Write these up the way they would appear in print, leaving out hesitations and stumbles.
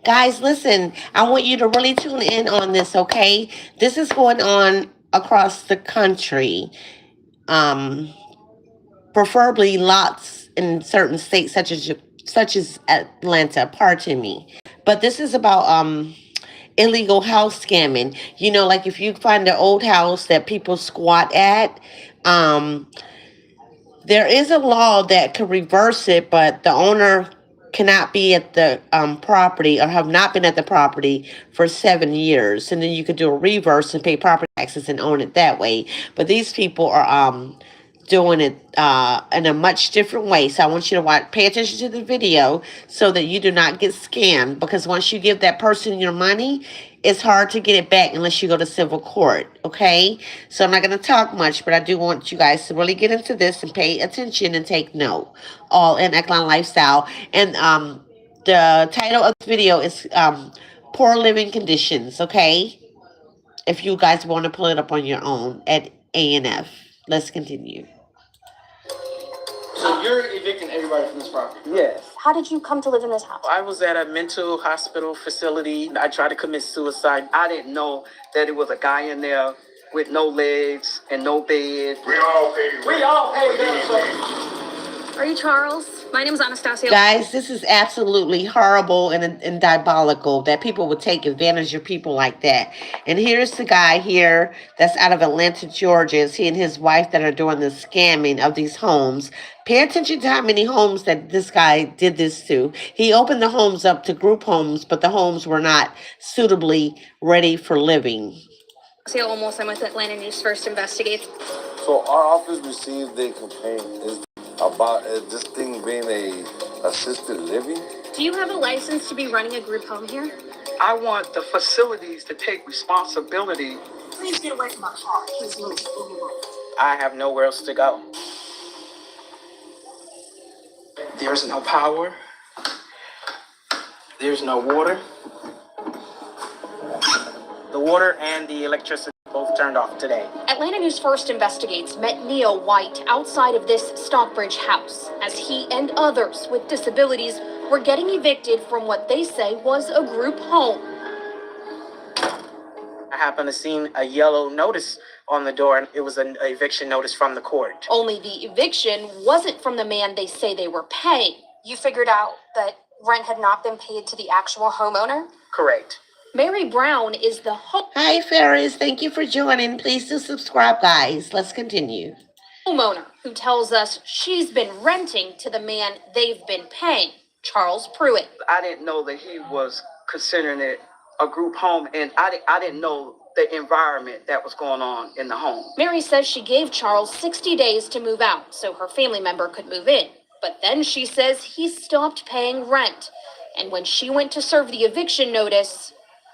Guys, listen, I want you to really tune in on this, okay? This is going on across the country. Um, Preferably lots in certain states such as Atlanta, pardon me. But this is about illegal house scamming. Like if you find an old house that people squat at, um there is a law that could reverse it, but the owner cannot be at the property or have not been at the property for 7 years. And then you could do a reverse and pay property taxes and own it that way. But these people are doing it in a much different way. So I want you to pay attention to the video so that you do not get scammed. Because once you give that person your money, it's hard to get it back unless you go to civil court. Okay, so I'm not going to talk much, but I do want you guys to really get into this and pay attention and take note. All in Eklund Lifestyle, and the title of the video is "Poor Living Conditions." Okay, if you guys want to pull it up on your own at ANF. Let's continue. So you're evicting everybody from this property? Yes. How did you come to live in this house? I was at a mental hospital facility. I tried to commit suicide. I didn't know that it was a guy in there with no legs and no bed. We all pay them. Are you Charles? My name is Anastasia. Guys, this is absolutely horrible and diabolical that people would take advantage of people like that. And here's the guy here that's out of Atlanta, Georgia. It's he and his wife that are doing the scamming of these homes. Pay attention to how many homes that this guy did this to. He opened the homes up to group homes, but the homes were not suitably ready for living. Almost, I'm with Atlanta News First Investigates. So our office received a complaint about this thing being a assisted living. Do you have a license to be running a group home here? I want the facilities to take responsibility. Please get away from my car. Please move. I have nowhere else to go. There's no power. There's no water. The water and the electricity both turned off today. Atlanta News First Investigates met Neil White outside of this Stockbridge house as he and others with disabilities were getting evicted from what they say was a group home. I happened to see a yellow notice on the door, and it was an eviction notice from the court. Only the eviction wasn't from the man they say they were paying. You figured out that rent had not been paid to the actual homeowner? Correct. Mary Brown is the Hi, Ferris. Thank you for joining. Please do subscribe, guys. Let's continue. homeowner who tells us she's been renting to the man they've been paying, Charles Pruitt. I didn't know that he was considering it a group home, and I didn't know the environment that was going on in the home. Mary says she gave Charles 60 days to move out so her family member could move in. But then she says he stopped paying rent. And when she went to serve the eviction notice,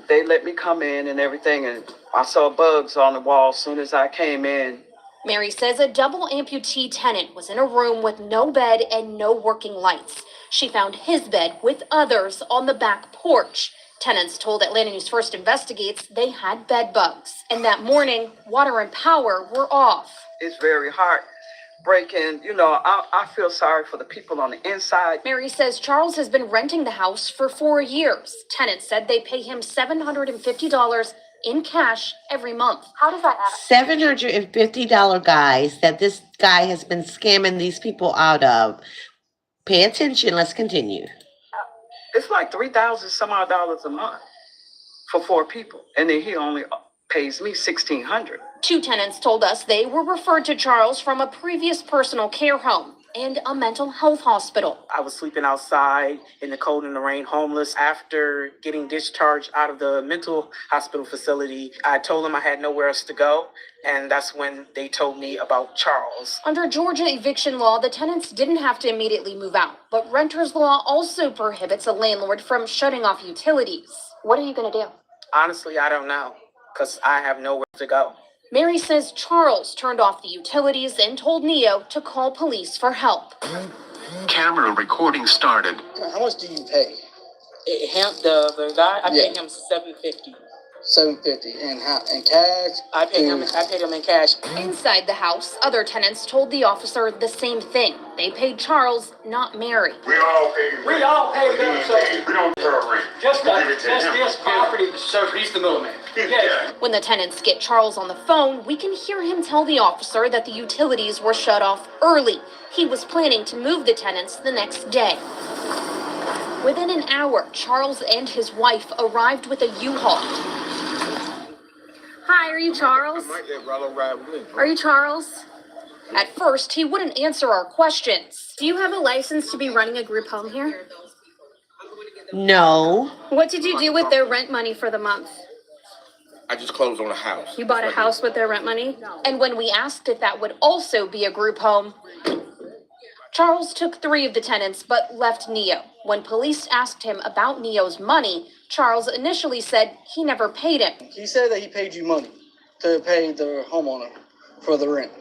They let me come in and everything, and I saw bugs on the wall as soon as I came in. Mary says a double amputee tenant was in a room with no bed and no working lights. She found his bed with others on the back porch. Tenants told Atlanta News First Investigates they had bed bugs. And that morning, water and power were off. It's very heartbreaking. I feel sorry for the people on the inside. Mary says Charles has been renting the house for 4 years. Tenants said they pay him $750 in cash every month. How does that add? $750, guys, that this guy has been scamming these people out of. Pay attention. Let's continue. It's like $3,000 some odd dollars a month for 4 people, and then he only pays me $1,600. 2 tenants told us they were referred to Charles from a previous personal care home and a mental health hospital. I was sleeping outside in the cold and the rain, homeless. After getting discharged out of the mental hospital facility, I told them I had nowhere else to go, and that's when they told me about Charles. Under Georgia eviction law, the tenants didn't have to immediately move out, but renters law also prohibits a landlord from shutting off utilities. What are you going to do? Honestly, I don't know, because I have nowhere to go. Mary says Charles turned off the utilities and told Neo to call police for help. Camera recording started. How much do you pay? The guy, I Yeah. paid him $750. $750 in cash. I paid him in cash. Inside the house, other tenants told the officer the same thing. They paid Charles, not Mary. We all pay rent. We all pay them, so We don't pay rent. just We give it to him. this property, so he's the middleman. Yes. When the tenants get Charles on the phone, we can hear him tell the officer that the utilities were shut off early. He was planning to move the tenants the next day. Within an hour, Charles and his wife arrived with a U-Haul. Hi, are you Charles? Are you Charles? At first, he wouldn't answer our questions. Do you have a license to be running a group home here? No. What did you do with their rent money for the month? I just closed on a house. You bought a house with their rent money? And when we asked if that would also be a group home, Charles took 3 of the tenants but left Neo. When police asked him about Neo's money, Charles initially said he never paid him. He said that he paid you money to pay the homeowner for the rent.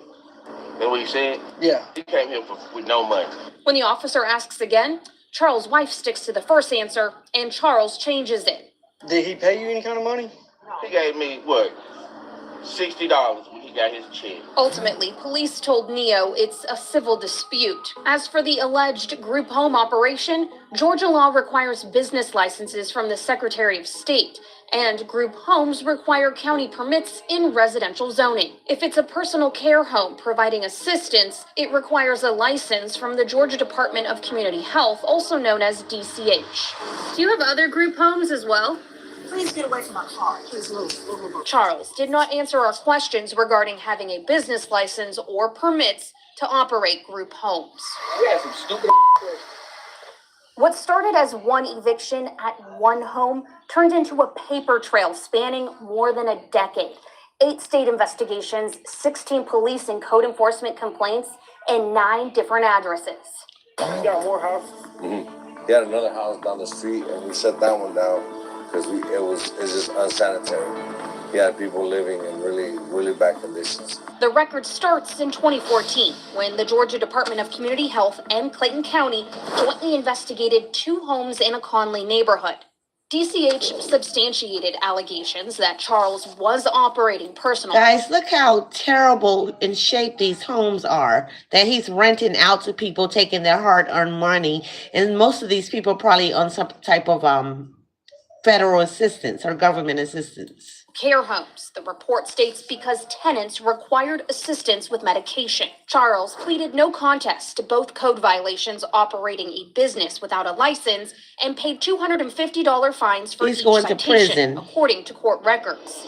That's what he said? Yeah. He came here with no money. When the officer asks again, Charles' wife sticks to the first answer and Charles changes it. Did he pay you any kind of money? He gave me, what, $60 when he got his check. Ultimately, police told Neo it's a civil dispute. As for the alleged group home operation, Georgia law requires business licenses from the Secretary of State, and group homes require county permits in residential zoning. If it's a personal care home providing assistance, it requires a license from the Georgia Department of Community Health, also known as DCH. Do you have other group homes as well? Please get away from my car. Please move. Charles did not answer our questions regarding having a business license or permits to operate group homes. We had some stupid questions. What started as one eviction at one home turned into a paper trail spanning more than a decade. 8 state investigations, 16 police and code enforcement complaints, and 9 different addresses. You got more houses? He had another house down the street, and we shut that one down because it's just unsanitary. He had people living in really bad conditions. The record starts in 2014 when the Georgia Department of Community Health and Clayton County jointly investigated 2 homes in a Conley neighborhood. DCH substantiated allegations that Charles was operating personal. Guys, look how terrible in shape these homes are that he's renting out to people, taking their hard-earned money. And most of these people probably on some type of federal assistance or government assistance. Care homes, the report states, because tenants required assistance with medication. Charles pleaded no contest to both code violations operating a business without a license and paid $250 fines for He's each going to citation, prison. according to court records.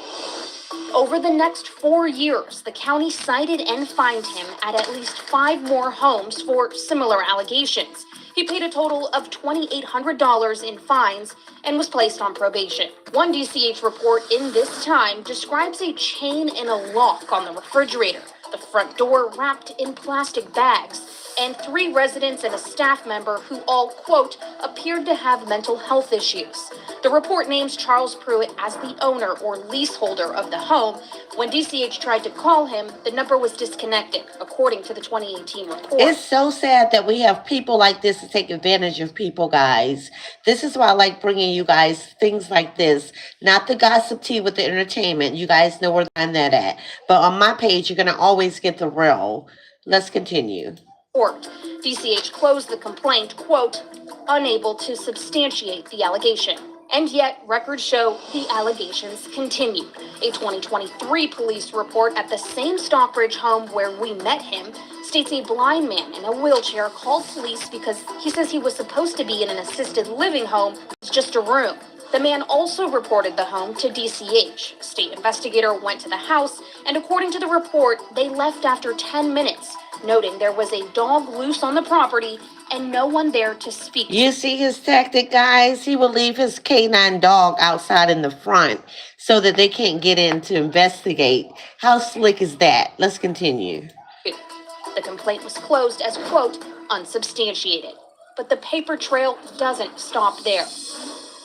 Over the next 4 years, the county cited and fined him at least 5 more homes for similar allegations. He paid a total of $2,800 in fines and was placed on probation. One DCH report in this time describes a chain and a lock on the refrigerator, the front door wrapped in plastic bags, and 3 residents and a staff member who all, quote, appeared to have mental health issues. The report names Charles Pruitt as the owner or leaseholder of the home. When DCH tried to call him, the number was disconnected, according to the 2018 report. It's so sad that we have people like this to take advantage of people, guys. This is why I like bringing you guys things like this. Not the gossip tea with the entertainment. You guys know where I'm that at. But on my page, you're going to always get the real. Let's continue. DCH closed the complaint, quote, unable to substantiate the allegation. And yet, records show the allegations continued. A 2023 police report at the same Stockbridge home where we met him states a blind man in a wheelchair called police because he says he was supposed to be in an assisted living home. It's just a room. The man also reported the home to DCH. A state investigator went to the house, and according to the report, they left after 10 minutes, noting there was a dog loose on the property and no one there to speak to. You see his tactic, guys? He will leave his canine dog outside in the front so that they can't get in to investigate. How slick is that? Let's continue. The complaint was closed as, quote, unsubstantiated. But the paper trail doesn't stop there.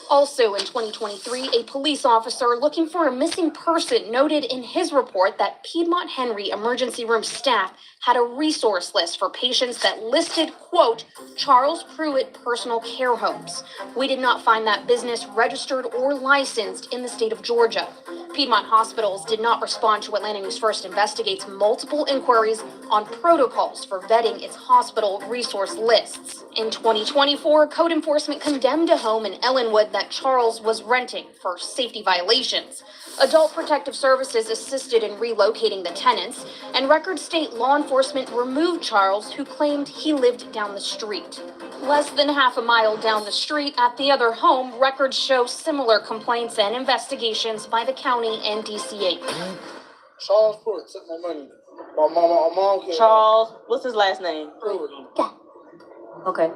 Also in 2023, a police officer looking for a missing person noted in his report that Piedmont Henry emergency room staff had a resource list for patients that listed, quote, Charles Pruitt personal care homes. We did not find that business registered or licensed in the state of Georgia. Piedmont Hospitals did not respond to Atlanta News First investigates multiple inquiries on protocols for vetting its hospital resource lists. In 2024, code enforcement condemned a home in Ellenwood that Charles was renting for safety violations. Adult Protective Services assisted in relocating the tenants, and Record State law enforcement removed Charles, who claimed he lived down the street. Less than half a mile down the street at the other home, records show similar complaints and investigations by the county and DCH. Charles Pruitt took my money. My mom can't. Charles, what's his last name? Pruitt. Okay.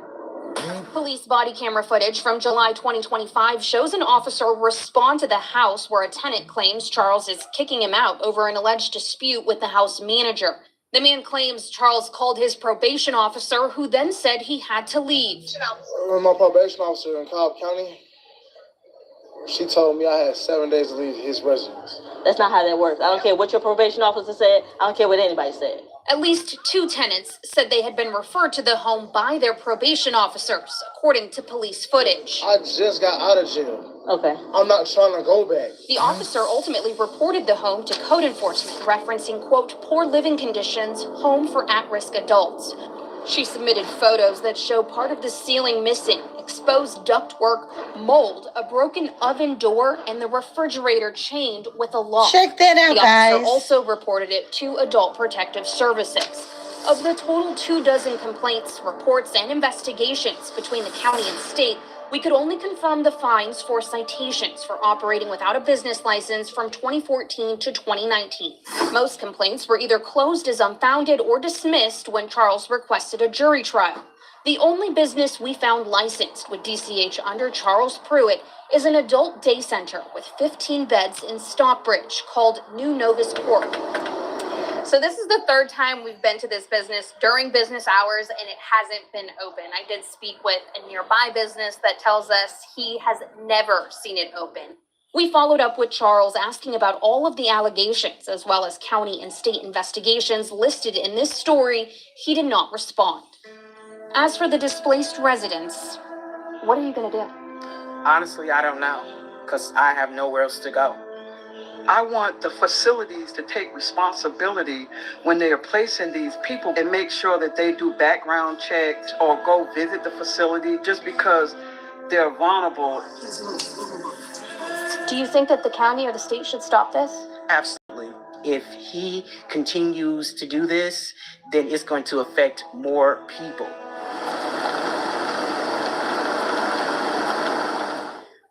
Police body camera footage from July 2025 shows an officer respond to the house where a tenant claims Charles is kicking him out over an alleged dispute with the house manager. The man claims Charles called his probation officer, who then said he had to leave. My probation officer in Cobb County, she told me I had 7 days to leave his residence. That's not how that works. I don't care what your probation officer said. I don't care what anybody said. At least 2 tenants said they had been referred to the home by their probation officers, according to police footage. I just got out of jail. Okay. I'm not trying to go back. The officer ultimately reported the home to code enforcement, referencing, quote, poor living conditions, home for at-risk adults. She submitted photos that show part of the ceiling missing, exposed ductwork, mold, a broken oven door, and the refrigerator chained with a lock. Check that out, the guys. officer also reported it to Adult Protective Services. Of the total 24 complaints, reports, and investigations between the county and state, we could only confirm the fines for citations for operating without a business license from 2014 to 2019. Most complaints were either closed as unfounded or dismissed when Charles requested a jury trial. The only business we found licensed with DCH under Charles Pruitt is an adult day center with 15 beds in Stockbridge called New Novus Corp. So this is the 3rd time we've been to this business during business hours, and it hasn't been open. I did speak with a nearby business that tells us he has never seen it open. We followed up with Charles asking about all of the allegations, as well as county and state investigations listed in this story. He did not respond. As for the displaced residents, what are you going to do? Honestly, I don't know, because I have nowhere else to go. I want the facilities to take responsibility when they are placing these people and make sure that they do background checks or go visit the facility just because they're vulnerable. Do you think that the county or the state should stop this? Absolutely. If he continues to do this, then it's going to affect more people.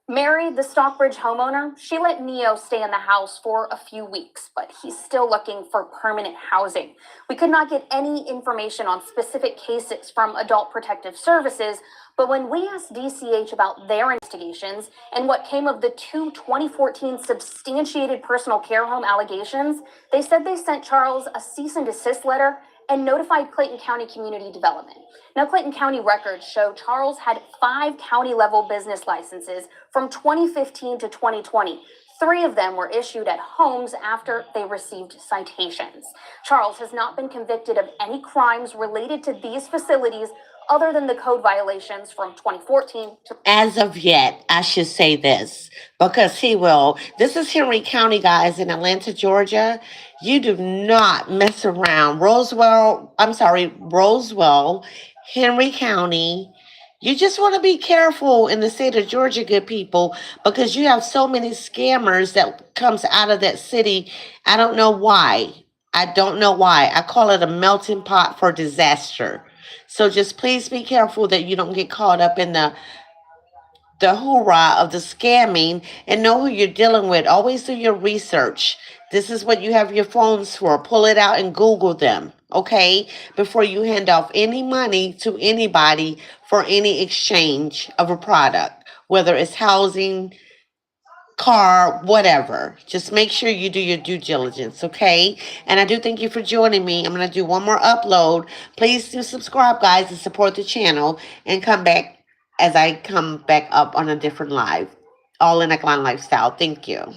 Mary, the Stockbridge homeowner, she let Neo stay in the house for a few weeks, but he's still looking for permanent housing. We could not get any information on specific cases from Adult Protective Services, but when we asked DCH about their investigations and what came of the 2 2014 substantiated personal care home allegations, they said they sent Charles a cease and desist letter and notified Clayton County Community Development. Now, Clayton County records show Charles had 5 county-level business licenses from 2015 to 2020. 3 of them were issued at homes after they received citations. Charles has not been convicted of any crimes related to these facilities other than the code violations from 2014 to... As of yet, I should say this, because he will. This is Henry County, guys, in Atlanta, Georgia. You do not mess around. Roswell, Henry County. You just want to be careful in the state of Georgia, good people, because you have so many scammers that comes out of that city. I don't know why. I call it a melting pot for disaster. So just please be careful that you don't get caught up in the hoorah of the scamming, and know who you're dealing with. Always do your research. This is what you have your phones for. Pull it out and Google them, okay? Before you hand off any money to anybody for any exchange of a product, whether it's housing, car, whatever. Just make sure you do your due diligence, okay? And I do thank you for joining me. I'm going to do one more upload. Please do subscribe, guys, and support the channel, and come back as I come back up on a different live, all in a clan lifestyle. Thank you.